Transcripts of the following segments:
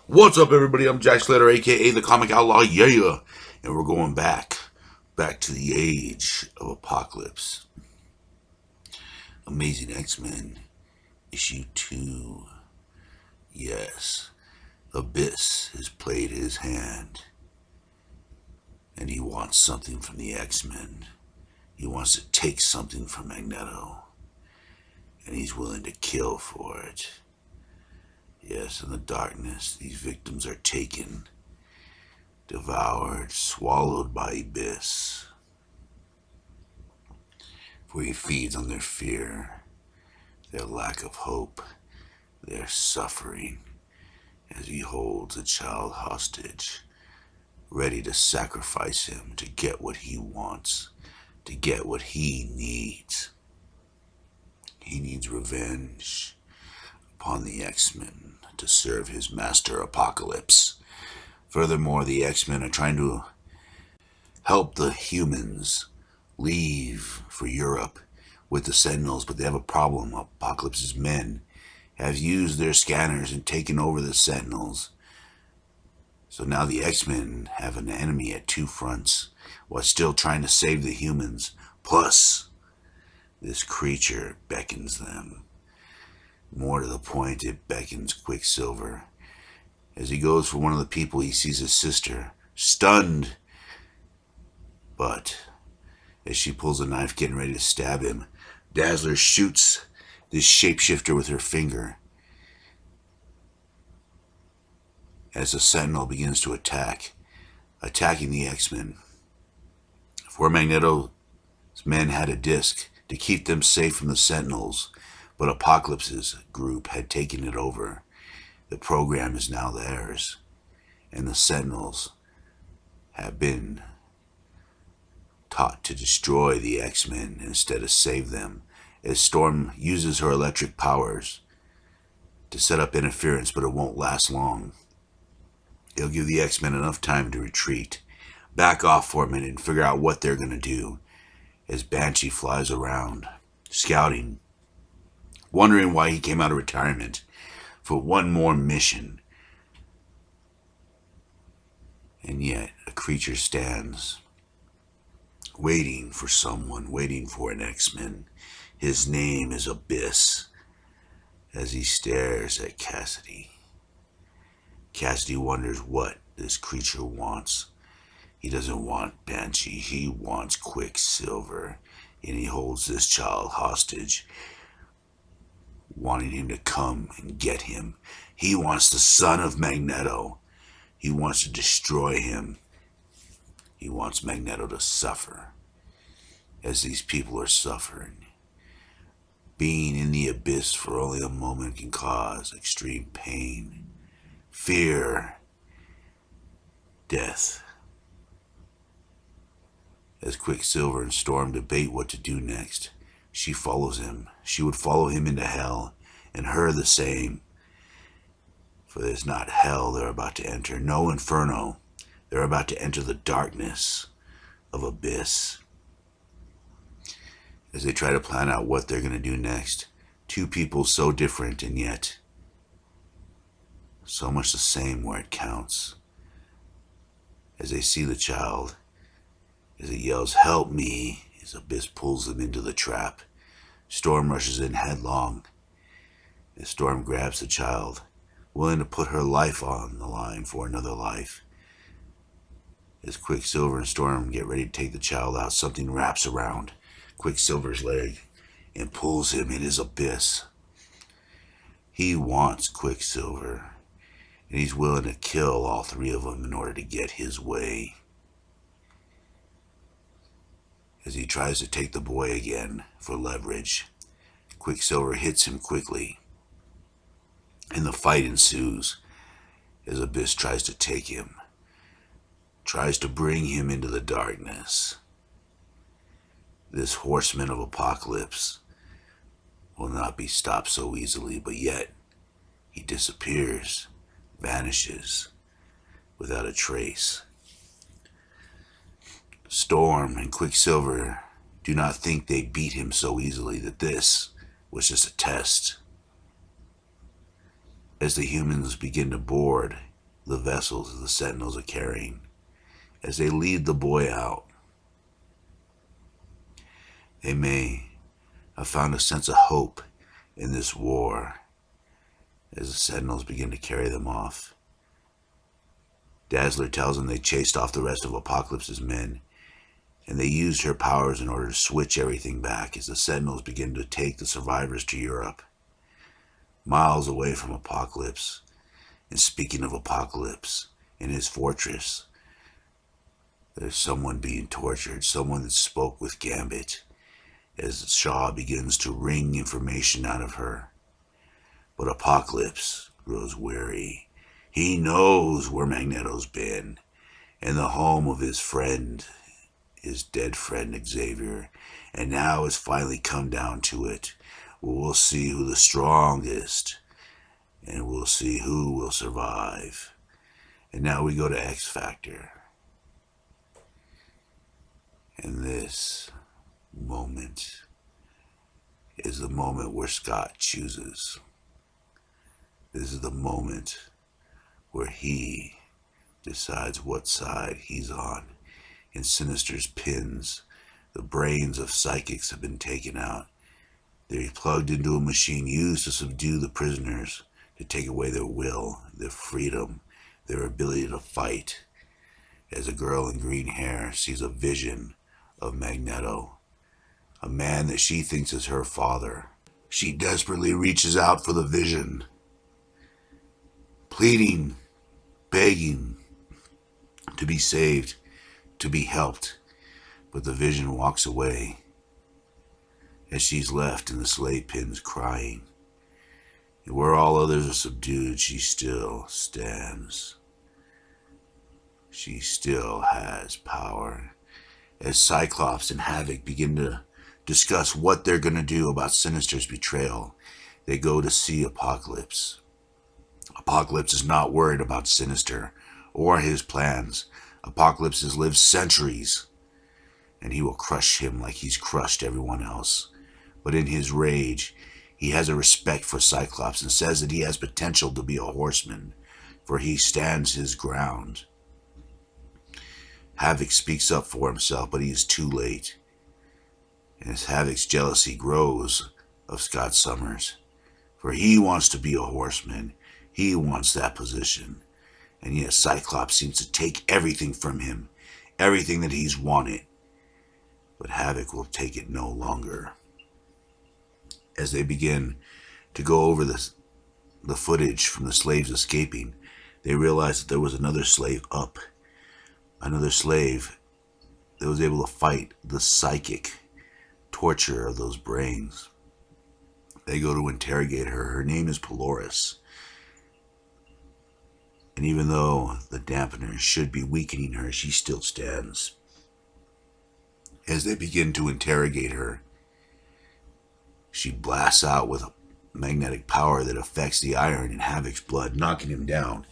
What's up, everybody? I'm Jack Slater, aka the Comic Outlaw, yeah, and we're going back to the age of Apocalypse. Amazing X-Men, issue 2. Yes, Abyss has played his hand, and he wants something from the X-Men. He wants to take something from Magneto, and he's willing to kill for it. Yes, in the darkness, these victims are taken, devoured, swallowed by Abyss, for he feeds on their fear, their lack of hope, their suffering, as he holds a child hostage, ready to sacrifice him to get what he wants, to get what he needs. He needs revenge upon the X-Men to serve his master Apocalypse. Furthermore, the X-Men are trying to help the humans leave for Europe with the Sentinels, but they have a problem. Apocalypse's men have used their scanners and taken over the Sentinels. So now the X-Men have an enemy at two fronts while still trying to save the humans. Plus, this creature beckons them. More to the point, it beckons Quicksilver. As he goes for one of the people, he sees his sister, stunned. But as she pulls a knife, getting ready to stab him, Dazzler shoots this shapeshifter with her finger. As the Sentinel begins to attacking the X-Men. For Magneto's men had a disc to keep them safe from the Sentinels, but Apocalypse's group had taken it over. The program is now theirs, and the Sentinels have been taught to destroy the X-Men instead of save them, as Storm uses her electric powers to set up interference, but it won't last long. It'll give the X-Men enough time to retreat, back off for a minute, and figure out what they're going to do, as Banshee flies around, scouting, wondering why he came out of retirement for one more mission. And yet, a creature stands, waiting for someone, waiting for an X-Men. His name is Abyss, as he stares at Cassidy. Cassidy wonders what this creature wants. He doesn't want Banshee, he wants Quicksilver, and he holds this child hostage, wanting him to come and get him. He wants the son of Magneto. He wants to destroy him. He wants Magneto to suffer, as these people are suffering. Being in the abyss for only a moment can cause extreme pain, fear, death. As Quicksilver and Storm debate what to do next, she follows him. She would follow him into hell, and her the same. For there's not hell they're about to enter, no inferno. They're about to enter the darkness of Abyss. As they try to plan out what they're going to do next, two people so different and yet so much the same where it counts. As they see the child, as he yells, "Help me," as Abyss pulls them into the trap. Storm rushes in headlong. As Storm grabs the child, willing to put her life on the line for another life. As Quicksilver and Storm get ready to take the child out, something wraps around Quicksilver's leg and pulls him in his Abyss. He wants Quicksilver, and he's willing to kill all three of them in order to get his way. As he tries to take the boy again for leverage, Quicksilver hits him quickly, and the fight ensues as Abyss tries to take him, tries to bring him into the darkness. This horseman of Apocalypse will not be stopped so easily, but yet he disappears, vanishes, without a trace. Storm and Quicksilver do not think they beat him so easily, that this was just a test. As the humans begin to board the vessels the Sentinels are carrying. As they lead the boy out, they may have found a sense of hope in this war as the Sentinels begin to carry them off. Dazzler tells them they chased off the rest of Apocalypse's men, and they used her powers in order to switch everything back as the Sentinels begin to take the survivors to Europe. Miles away from Apocalypse, and speaking of Apocalypse, in his fortress, there's someone being tortured, someone that spoke with Gambit, as Shaw begins to wring information out of her. But Apocalypse grows weary. He knows where Magneto's been, and the home of his friend, his dead friend Xavier, and now it's finally come down to it. We'll see who the strongest, and we'll see who will survive. And now we go to XFactor. And this moment is the moment where Scott chooses. This is the moment where he decides what side he's on. In Sinister's pins, the brains of psychics have been taken out. They're plugged into a machine used to subdue the prisoners, to take away their will, their freedom, their ability to fight. As a girl in green hair sees a vision of Magneto, a man that she thinks is her father. She desperately reaches out for the vision, pleading, begging to be saved, to be helped. But the vision walks away as she's left in the slave pens crying. And where all others are subdued, she still stands. She still has power. As Cyclops and Havoc begin to discuss what they're going to do about Sinister's betrayal, they go to see Apocalypse. Apocalypse is not worried about Sinister or his plans. Apocalypse has lived centuries, and he will crush him like he's crushed everyone else. But in his rage, he has a respect for Cyclops and says that he has potential to be a horseman, for he stands his ground. Havoc speaks up for himself, but he is too late. And as Havoc's jealousy grows of Scott Summers, for he wants to be a horseman, he wants that position. And yet Cyclops seems to take everything from him, everything that he's wanted. But Havoc will take it no longer. As they begin to go over the footage from the slaves escaping, they realize that there was another slave up. Another slave that was able to fight the psychic torture of those brains. They go to interrogate her. Her name is Polaris. And even though the dampener should be weakening her, she still stands. As they begin to interrogate her, she blasts out with a magnetic power that affects the iron in Havoc's blood, knocking him down.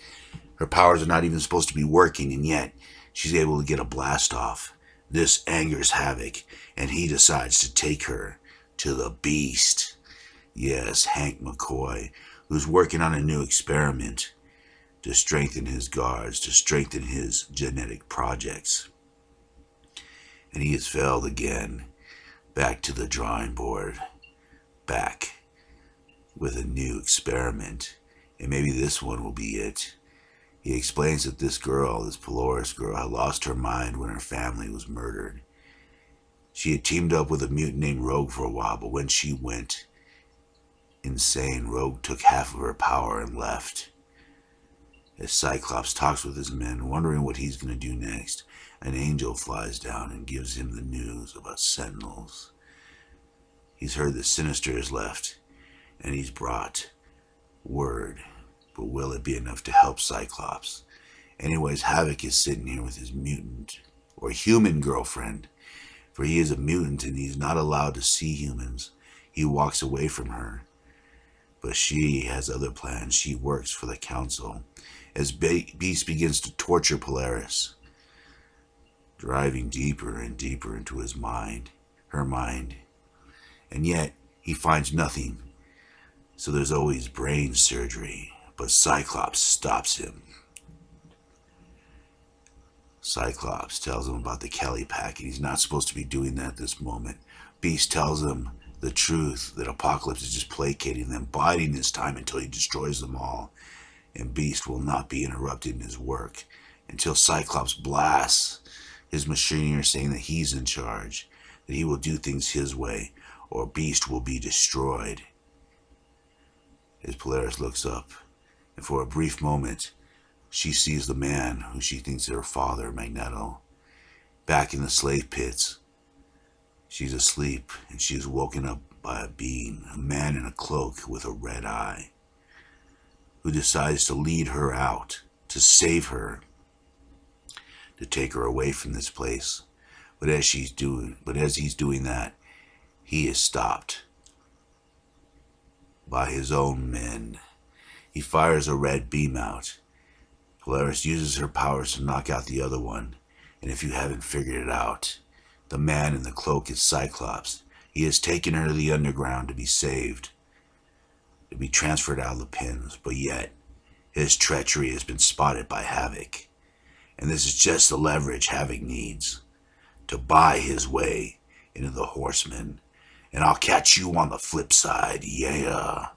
Her powers are not even supposed to be working, and yet she's able to get a blast off. This angers Havoc, and he decides to take her to the Beast. Yes, Hank McCoy, who's working on a new experiment to strengthen his guards, to strengthen his genetic projects. And he has failed again. Back to the drawing board. Back with a new experiment. And maybe this one will be it. He explains that this girl, this Polaris girl, had lost her mind when her family was murdered. She had teamed up with a mutant named Rogue for a while, but when she went insane, Rogue took half of her power and left. As Cyclops talks with his men, wondering what he's going to do next, an angel flies down and gives him the news about Sentinels. He's heard that Sinister has left, and he's brought word. But will it be enough to help Cyclops? Anyways, Havoc is sitting here with his mutant, or human girlfriend, for he is a mutant and he's not allowed to see humans. He walks away from her. But she has other plans. She works for the Council. As Beast begins to torture Polaris, driving deeper and deeper into his mind, her mind. And yet, he finds nothing. So there's always brain surgery. But Cyclops stops him. Cyclops tells him about the Kelly pack, and he's not supposed to be doing that at this moment. Beast tells him the truth, that Apocalypse is just placating them, biding his time until he destroys them all, and Beast will not be interrupted in his work until Cyclops blasts his machinery, saying that he's in charge, that he will do things his way, or Beast will be destroyed. As Polaris looks up, and for a brief moment, she sees the man who she thinks is her father, Magneto, back in the slave pits. She's asleep, and she is woken up by a being, a man in a cloak with a red eye, who decides to lead her out, to save her, to take her away from this place. But as he's doing that, he is stopped by his own men. He fires a red beam out. Polaris uses her powers to knock out the other one, and if you haven't figured it out, the man in the cloak is Cyclops. He has taken her to the underground to be saved, to be transferred out of the pins, but yet his treachery has been spotted by Havoc. And this is just the leverage Havoc needs to buy his way into the Horsemen. And I'll catch you on the flip side, yeah.